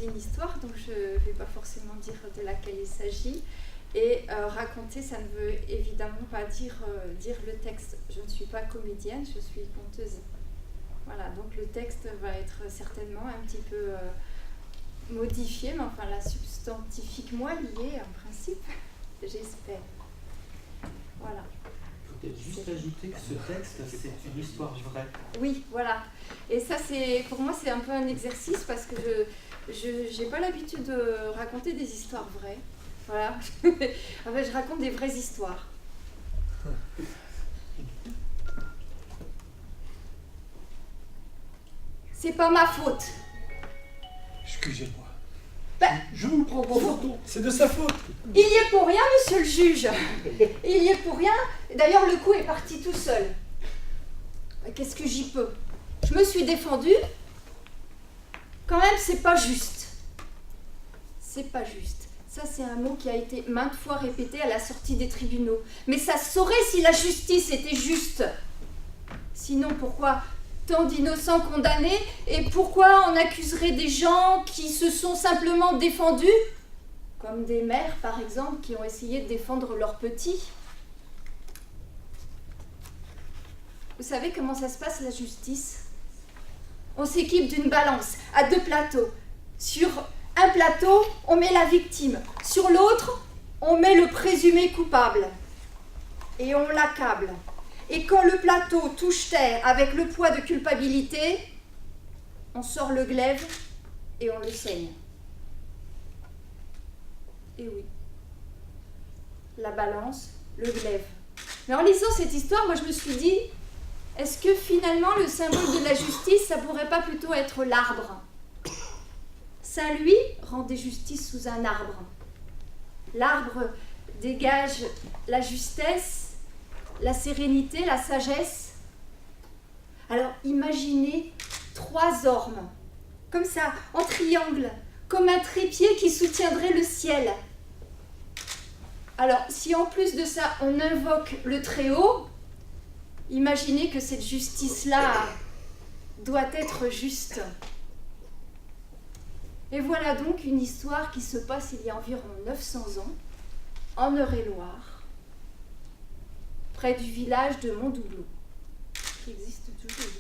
une histoire, donc je ne vais pas forcément dire de laquelle il s'agit. Et raconter, ça ne veut évidemment pas dire le texte. Je ne suis pas comédienne, je suis conteuse. Voilà, donc le texte va être certainement un petit peu modifié, mais enfin la substantifique-moi liée en principe, j'espère. Voilà. Peut-être juste ajouter que ce texte, c'est une histoire vraie. Oui, voilà. Et ça, pour moi, c'est un peu un exercice parce que je n'ai pas l'habitude de raconter des histoires vraies. Voilà. En fait, je raconte des vraies histoires. C'est pas ma faute. Excusez-moi. Ben, je vous prends en photo. C'est de sa faute. Il y est pour rien, monsieur le juge. Il y est pour rien. D'ailleurs, le coup est parti tout seul. Qu'est-ce que j'y peux? Je me suis défendue. Quand même, c'est pas juste. C'est pas juste. Ça, c'est un mot qui a été maintes fois répété à la sortie des tribunaux. Mais ça se saurait si la justice était juste. Sinon, pourquoi tant d'innocents condamnés et pourquoi on accuserait des gens qui se sont simplement défendus, comme des mères, par exemple, qui ont essayé de défendre leurs petits? Vous savez comment ça se passe, la justice? On s'équipe d'une balance à 2 plateaux. Sur un plateau, on met la victime. Sur l'autre, on met le présumé coupable. Et on l'accable. Et quand le plateau touche terre avec le poids de culpabilité, on sort le glaive et on le saigne. Et oui, la balance, le glaive. Mais en lisant cette histoire, moi je me suis dit, est-ce que finalement le symbole de la justice, ça pourrait pas plutôt être l'arbre? Saint Louis rendait justice sous un arbre. L'arbre dégage la justesse, la sérénité, la sagesse. Alors imaginez 3 ormes, comme ça, en triangle, comme un trépied qui soutiendrait le ciel. Alors si en plus de ça on invoque le Très-Haut, imaginez que cette justice-là doit être juste. Et voilà donc une histoire qui se passe il y a environ 900 ans, en Eure-et-Loire, près du village de Montdoubleau, qui existe toujours.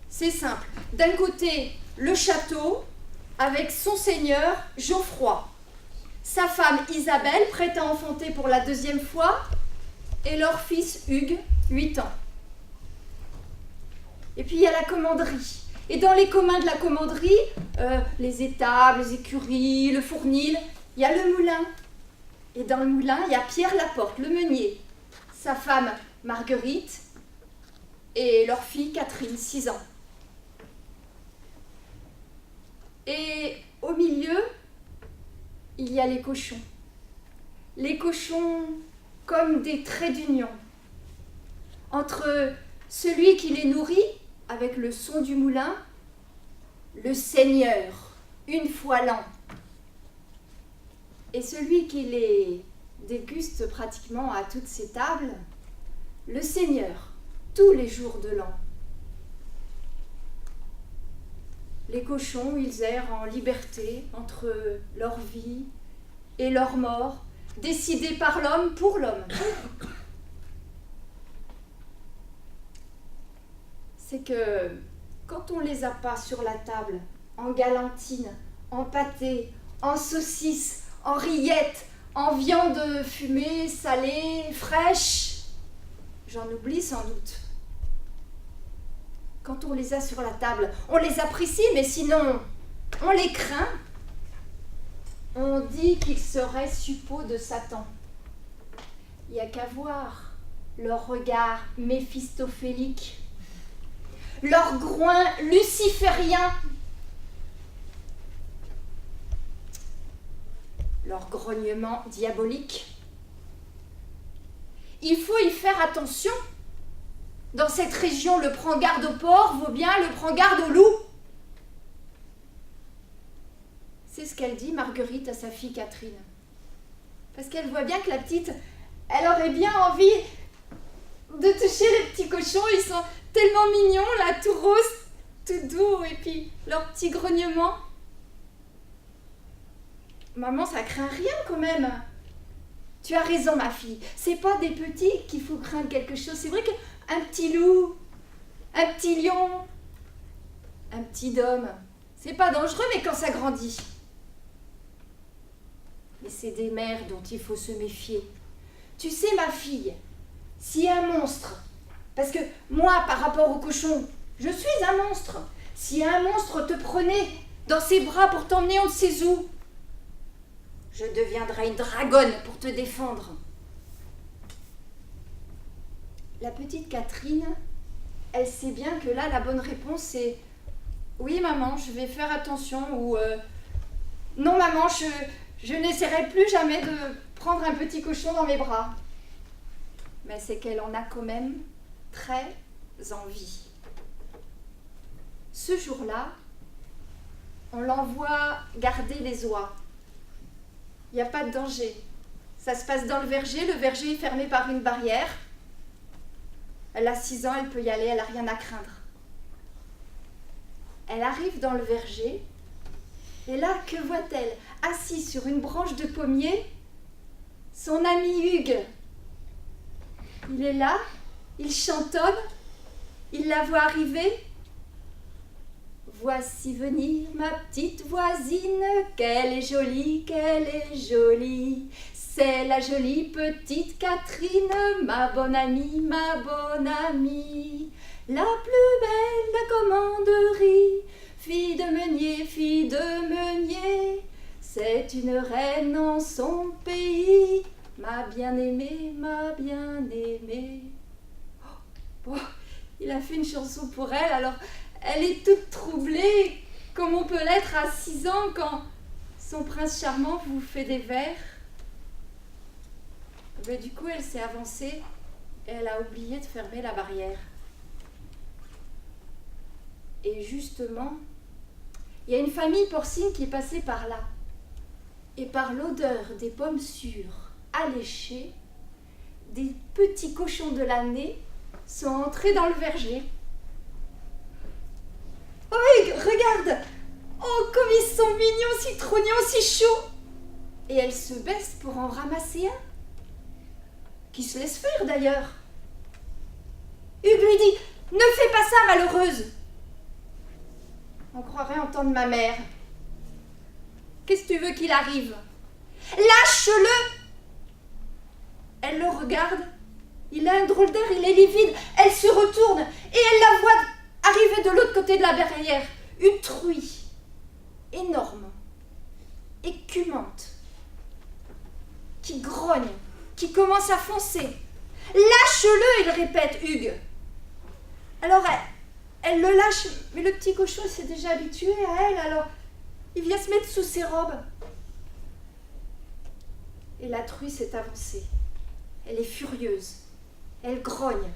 C'est simple. D'un côté, le château, avec son seigneur, Geoffroy, sa femme Isabelle, prête à enfanter pour la 2e fois, et leur fils Hugues, 8 ans. Et puis il y a la commanderie. Et dans les communs de la commanderie, les étables, les écuries, le fournil, il y a le moulin. Et dans le moulin, il y a Pierre Laporte, le meunier, sa femme Marguerite et leur fille Catherine, 6 ans. Et au milieu, il y a les cochons. Les cochons comme des traits d'union entre celui qui les nourrit avec le son du moulin, le seigneur, une fois l'an, et celui qui les déguste pratiquement à toutes ces tables, le seigneur, tous les jours de l'an. Les cochons, ils errent en liberté entre leur vie et leur mort, décidée par l'homme pour l'homme. C'est que quand on les a pas sur la table, en galantine, en pâté, en saucisse, en rillettes, en viande fumée, salée, fraîche, j'en oublie sans doute. Quand on les a sur la table, on les apprécie, mais sinon, on les craint. On dit qu'ils seraient suppôts de Satan. Il n'y a qu'à voir leur regard méphistophélique, leur groin luciférien, leur grognement diabolique. Il faut y faire attention. Dans cette région, le prend garde au porc vaut bien le prend garde au loup. C'est ce qu'elle dit, Marguerite, à sa fille Catherine. Parce qu'elle voit bien que la petite, elle aurait bien envie de toucher les petits cochons. Ils sont tellement mignons, là, tout roses, tout doux, et puis leur petit grognement. Maman, ça craint rien quand même. Tu as raison, ma fille. C'est pas des petits qu'il faut craindre quelque chose. C'est vrai qu'un petit loup, un petit lion, un petit dôme, c'est pas dangereux, mais quand ça grandit. Mais c'est des mères dont il faut se méfier. Tu sais, ma fille, si un monstre, parce que moi, par rapport au cochon, je suis un monstre. Si un monstre te prenait dans ses bras pour t'emmener on ne sait où, je deviendrai une dragonne pour te défendre. La petite Catherine, elle sait bien que là, la bonne réponse, c'est « Oui, maman, je vais faire attention » ou « Non, maman, je n'essaierai plus jamais de prendre un petit cochon dans mes bras. » Mais c'est qu'elle en a quand même très envie. Ce jour-là, on l'envoie garder les oies. Il n'y a pas de danger. Ça se passe dans le verger est fermé par une barrière. Elle a 6 ans, elle peut y aller, elle n'a rien à craindre. Elle arrive dans le verger, et là, que voit-elle? Assis sur une branche de pommier, son ami Hugues. Il est là, il chantonne, il la voit arriver. Voici venir ma petite voisine, qu'elle est jolie, qu'elle est jolie. C'est la jolie petite Catherine, ma bonne amie, ma bonne amie. La plus belle commanderie, fille de meunier, c'est une reine en son pays, ma bien-aimée, ma bien-aimée. Oh, il a fait une chanson pour elle, alors elle est toute troublée, comme on peut l'être à 6 ans quand son prince charmant vous fait des vers. Mais du coup, elle s'est avancée et elle a oublié de fermer la barrière. Et justement, il y a une famille porcine qui est passée par là. Et par l'odeur des pommes sûres, alléchées, des petits cochons de l'année sont entrés dans le verger. Oh, regarde! Oh, comme ils sont mignons, si trognons, si chauds! Et elle se baisse pour en ramasser un, qui se laisse faire d'ailleurs. Hugues lui dit « Ne fais pas ça, malheureuse !» On croirait entendre ma mère. « Qu'est-ce que tu veux qu'il arrive ?»« Lâche-le !» Elle le regarde. Il a un drôle d'air, il est livide. Elle se retourne et elle la voit arriver de l'autre côté de la barrière. Une truie énorme, écumante, qui grogne, qui commence à foncer. « Lâche-le !» il répète, Hugues. Alors elle le lâche, mais le petit cochon s'est déjà habitué à elle, alors il vient se mettre sous ses robes. Et la truie s'est avancée. Elle est furieuse. Elle grogne.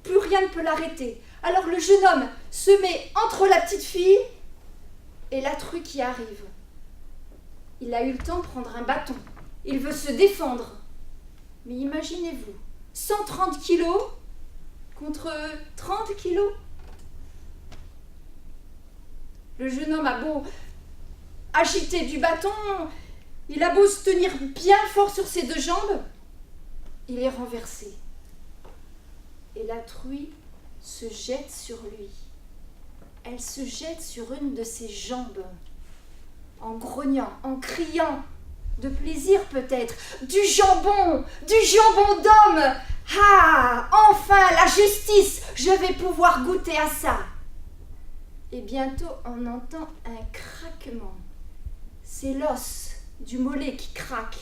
Plus rien ne peut l'arrêter. Alors le jeune homme se met entre la petite fille et la truie qui arrive. Il a eu le temps de prendre un bâton. Il veut se défendre. Mais imaginez-vous, 130 kilos contre 30 kilos. Le jeune homme a beau agiter du bâton, il a beau se tenir bien fort sur ses 2 jambes, il est renversé. Et la truie se jette sur lui. Elle se jette sur une de ses jambes, en grognant, en criant, de plaisir peut-être, du jambon d'homme. Ah, enfin la justice, je vais pouvoir goûter à ça. Et bientôt on entend un craquement. C'est l'os du mollet qui craque.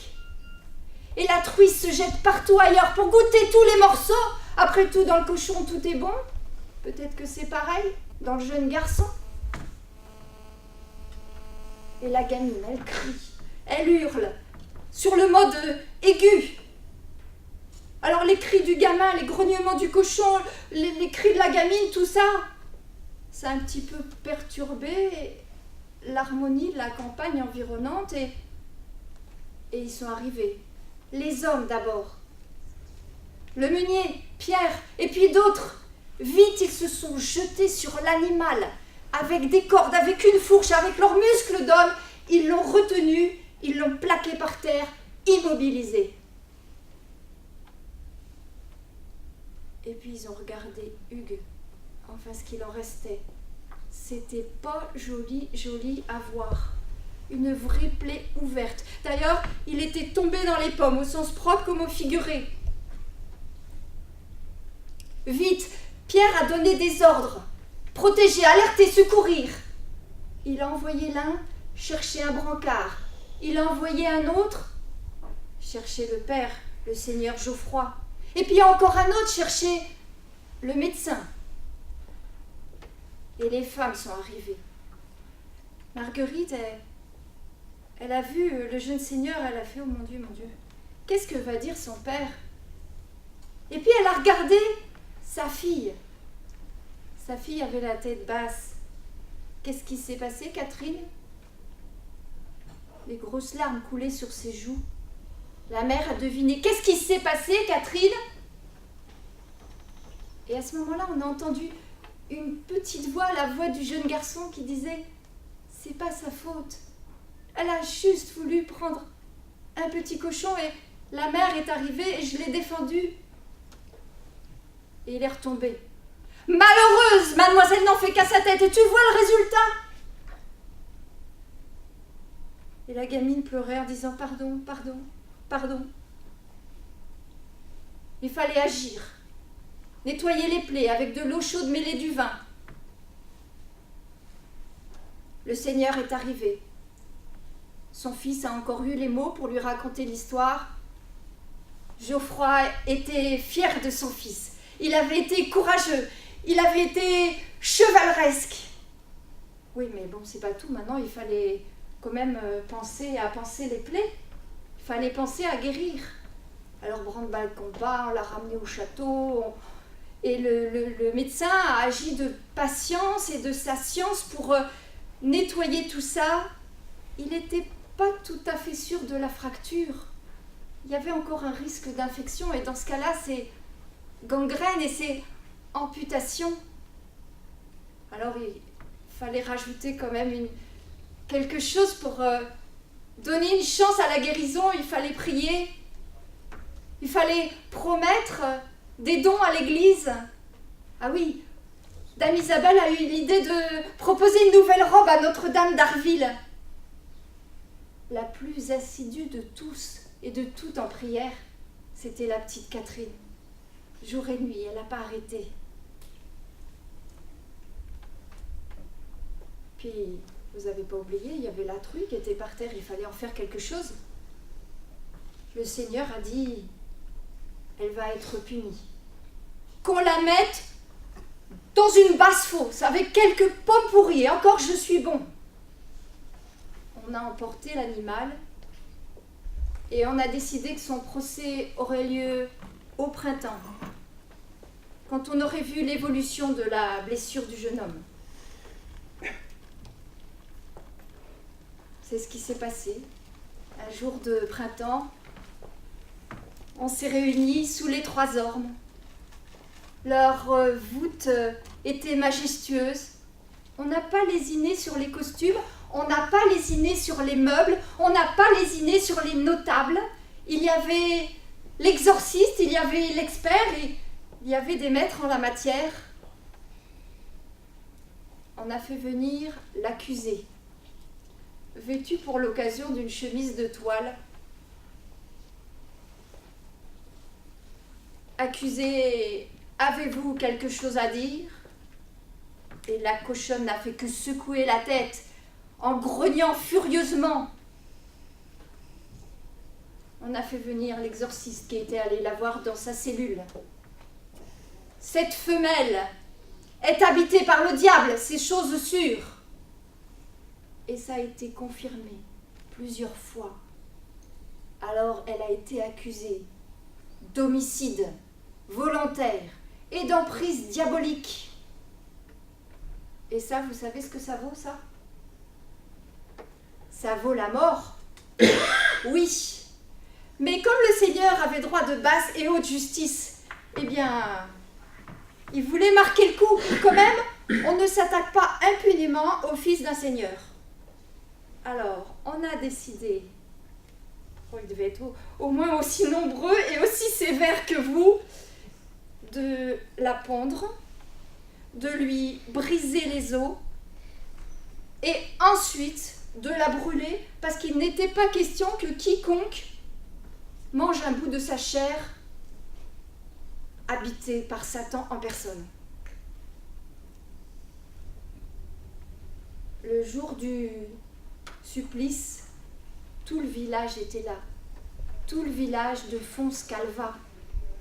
Et la truie se jette partout ailleurs pour goûter tous les morceaux. Après tout, dans le cochon, tout est bon. Peut-être que c'est pareil dans le jeune garçon. Et la gamine, elle crie, elle hurle, sur le mode aigu. Alors les cris du gamin, les grognements du cochon, les cris de la gamine, tout ça, ça a un petit peu perturbé l'harmonie de la campagne environnante et ils sont arrivés. Les hommes d'abord. Le meunier, Pierre, et puis d'autres. Vite, ils se sont jetés sur l'animal, avec des cordes, avec une fourche, avec leurs muscles d'homme. Ils l'ont retenu, ils l'ont plaqué par terre, immobilisé. Et puis ils ont regardé Hugues, enfin ce qu'il en restait. C'était pas joli, joli à voir. Une vraie plaie ouverte. D'ailleurs, il était tombé dans les pommes, au sens propre comme au figuré. Vite, Pierre a donné des ordres. Protéger, alerter, secourir. Il a envoyé l'un chercher un brancard. Il a envoyé un autre chercher le père, le seigneur Geoffroy. Et puis encore un autre chercher le médecin. Et les femmes sont arrivées. Marguerite, elle a vu le jeune seigneur, elle a fait « Oh mon Dieu, qu'est-ce que va dire son père ?» Et puis elle a regardé sa fille. Sa fille avait la tête basse. Qu'est-ce qui s'est passé, Catherine? Les grosses larmes coulaient sur ses joues. La mère a deviné. Qu'est-ce qui s'est passé, Catherine? Et à ce moment-là, on a entendu une petite voix, la voix du jeune garçon qui disait « C'est pas sa faute. Elle a juste voulu prendre un petit cochon et la mère est arrivée et je l'ai défendu. » Et il est retombé. « Malheureuse, mademoiselle n'en fait qu'à sa tête et tu vois le résultat !» Et la gamine pleurait en disant « Pardon, pardon, pardon. » Il fallait agir. Nettoyer les plaies avec de l'eau chaude mêlée du vin. Le Seigneur est arrivé. Son fils a encore eu les mots pour lui raconter l'histoire. Geoffroy était fier de son fils. Il avait été courageux. Il avait été chevaleresque. Oui, mais bon, c'est pas tout. Maintenant, il fallait quand même penser à panser les plaies. Il fallait penser à guérir. Alors, branle-bas le combat, on l'a ramené au château. Et le médecin a agi de patience et de sa science pour nettoyer tout ça. Il n'était pas tout à fait sûr de la fracture. Il y avait encore un risque d'infection et dans ce cas-là, c'est gangrène et c'est amputation. Alors il fallait rajouter quand même quelque chose pour donner une chance à la guérison. Il fallait prier. Il fallait promettre des dons à l'église. Ah oui, Dame Isabelle a eu l'idée de proposer une nouvelle robe à Notre-Dame d'Arville. La plus assidue de tous et de toutes en prière, c'était la petite Catherine. Jour et nuit, elle n'a pas arrêté. Puis, vous n'avez pas oublié, il y avait la truie qui était par terre, il fallait en faire quelque chose. Le Seigneur a dit, elle va être punie. Qu'on la mette dans une basse-fosse avec quelques pommes pourries, et encore je suis bon. On a emporté l'animal et on a décidé que son procès aurait lieu au printemps, quand on aurait vu l'évolution de la blessure du jeune homme. C'est ce qui s'est passé. Un jour de printemps, on s'est réunis sous les 3 ormes. Leur voûte était majestueuse. On n'a pas lésiné sur les costumes, on n'a pas lésiné sur les meubles, on n'a pas lésiné sur les notables. Il y avait l'exorciste, il y avait l'expert et il y avait des maîtres en la matière. On a fait venir l'accusé, vêtu pour l'occasion d'une chemise de toile. Accusé, avez-vous quelque chose à dire? Et la cochonne n'a fait que secouer la tête en grognant furieusement. On a fait venir l'exorciste qui était allé la voir dans sa cellule. Cette femelle est habitée par le diable, c'est chose sûre. Et ça a été confirmé plusieurs fois. Alors elle a été accusée d'homicide volontaire et d'emprise diabolique. Et ça, vous savez ce que ça vaut, ça? Ça vaut la mort. Oui. Mais comme le Seigneur avait droit de basse et haute justice, eh bien, Il voulait marquer le coup. Quand même, on ne s'attaque pas impunément au fils d'un seigneur. Alors, on a décidé, il devait être au moins aussi nombreux et aussi sévère que vous, de la pondre, de lui briser les os et ensuite de la brûler, parce qu'il n'était pas question que quiconque mange un bout de sa chair habité par Satan en personne. Le jour du supplice, tout le village était là. Tout le village de Fons-Calva,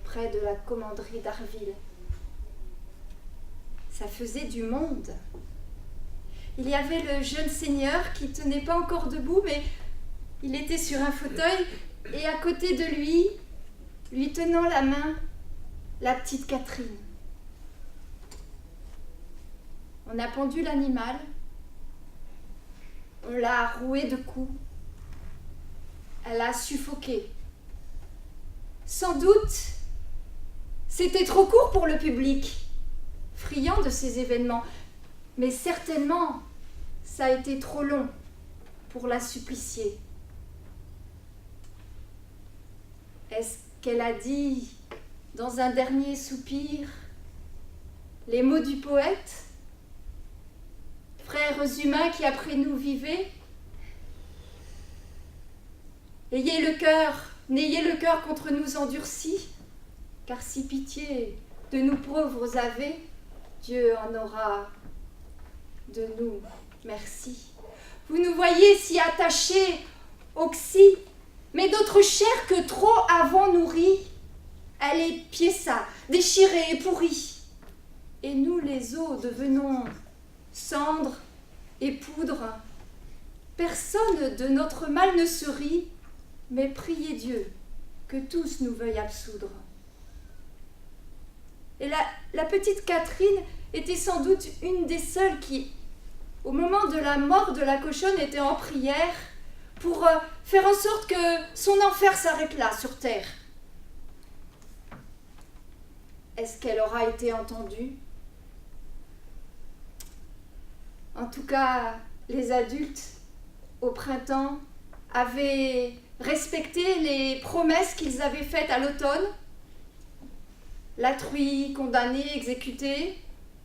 près de la commanderie d'Arville. Ça faisait du monde. Il y avait le jeune seigneur qui tenait pas encore debout, mais il était sur un fauteuil, et à côté de lui, lui tenant la main, la petite Catherine. On a pendu l'animal, on l'a roué de coups, elle a suffoqué. Sans doute, c'était trop court pour le public, friand de ces événements, mais certainement, ça a été trop long pour la supplicier. Est-ce qu'elle a dit, dans un dernier soupir, les mots du poète ? Frères humains qui après nous vivez, n'ayez le cœur contre nous endurci, car si pitié de nous pauvres avez, Dieu en aura de nous merci. Vous nous voyez si attachés au xy, mais d'autres chairs que trop avons nourries, elle est piéça, déchirée et pourrie. Et nous les os devenons cendre et poudre. Personne de notre mal ne se rit, mais priez Dieu que tous nous veuillent absoudre. Et la petite Catherine était sans doute une des seules qui, au moment de la mort de la cochonne, était en prière pour faire en sorte que son enfer s'arrête là, sur terre. Est-ce qu'elle aura été entendue ? En tout cas, les adultes, au printemps, avaient respecté les promesses qu'ils avaient faites à l'automne. La truie condamnée, exécutée,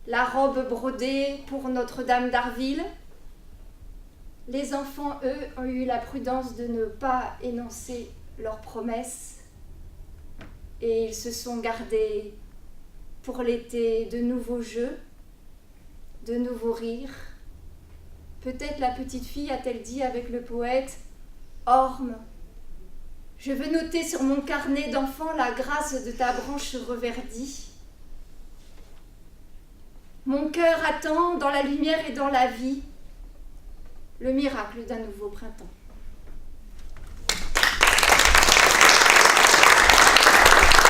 la robe brodée pour Notre-Dame d'Arville. Les enfants, eux, ont eu la prudence de ne pas énoncer leurs promesses et ils se sont gardés pour l'été de nouveaux jeux, de nouveaux rires. Peut-être la petite fille a-t-elle dit avec le poète « Orme, je veux noter sur mon carnet d'enfant la grâce de ta branche reverdie. Mon cœur attend dans la lumière et dans la vie le miracle d'un nouveau printemps. »